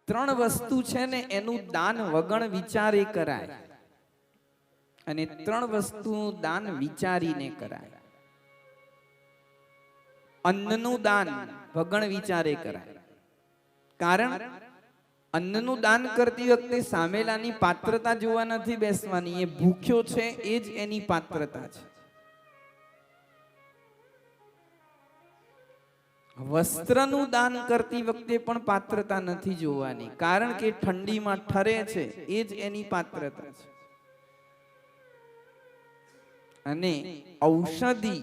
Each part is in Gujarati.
ત્રણ વસ્તુ છે ને એનું દાન વગણ વિચારે કરાય, અને ત્રણ વસ્તુનું દાન વિચારીને કરાય. અન્નનું દાન વગણ વિચારે કરાય, કારણ અન્નનું દાન કરતી વખતે સામેલાની પાત્રતા જોવા નથી બેસવાની. એ ભૂખ્યો છે એ જ એની પાત્રતા છે. વસ્ત્રનું દાન કરતી વખતે પણ પાત્રતા નથી જોવાની, કારણ કે ઠંડીમાં ઠરે છે એ જ એની પાત્રતા છે. અને ઔષધિ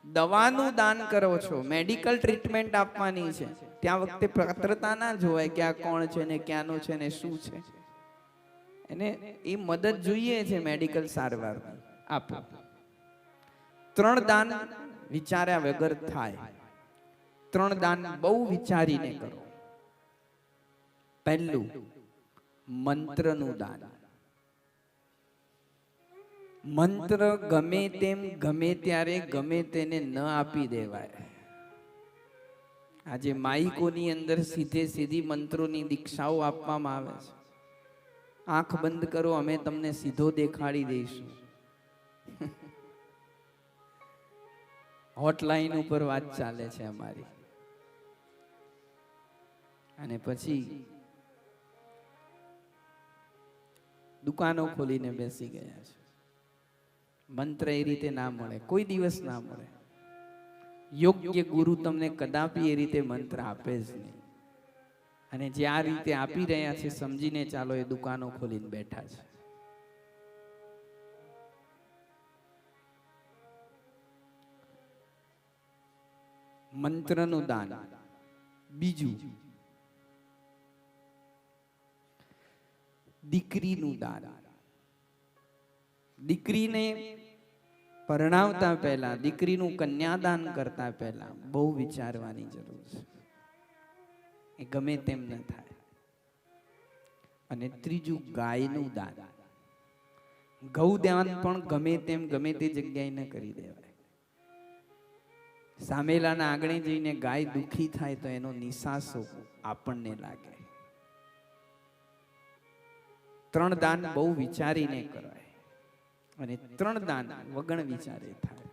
દવાનું દાન કરો છો, મેડિકલ ટ્રીટમેન્ટ આપવાની છે, ત્યાં વખતે પાત્રતા ના જોવાય કે આ કોણ છે ને ક્યાંનું છે ને શું છે. એને એ મદદ જોઈએ છે મેડિકલ સારવાર આપો. ત્રણ દાન વિચાર્યા વગર થાય. ત્રણ દાન બહુ વિચારીને કરો. પહેલું મંત્રનું દાન. મંત્ર ગમે તેમ ગમે ત્યારે ગમે તેને ન આપી દેવાય. આજે માઈકોની અંદર સીધે સીધી મંત્રોની દીક્ષાઓ આપવામાં આવે છે. આંખ બંધ કરો, અમે તમને સીધો દેખાડી દઈશું. હોટલાઈન ઉપર વાત ચાલે છે અમારી. અને પછી દુકાનો ખોલીને બેસી ગયા છે. મંત્ર એ રીતે ના મળે, કોઈ દિવસ ના મળે. યોગ્ય ગુરુ તમને કદાપી એ રીતે મંત્ર આપે જ નહીં. અને જે આ રીતે આપી રહ્યા છે સમજીને ચાલો એ દુકાનો ખોલીને બેઠા છે. મંત્રનું દાન. બીજું દીકરીનું દાન. દીકરીને પરણાવતા પહેલા, દીકરીનું કન્યાદાન કરતા પહેલા બહુ વિચારવાની જરૂર છે. એ ગમે તેમ ન થાય. અને ત્રીજું ગાયનું દાન. ગૌદાન પણ ગમે તેમ ગમે તે જગ્યાએ ન કરી દેવાય. સામેલાના આંગણે જઈને ગાય દુખી થાય તો એનો નિસાસો આપણને લાગે. ત્રણ દાન બહુ વિચારીને કરાય, અને ત્રણ દાન વગણ વિચારે થાય.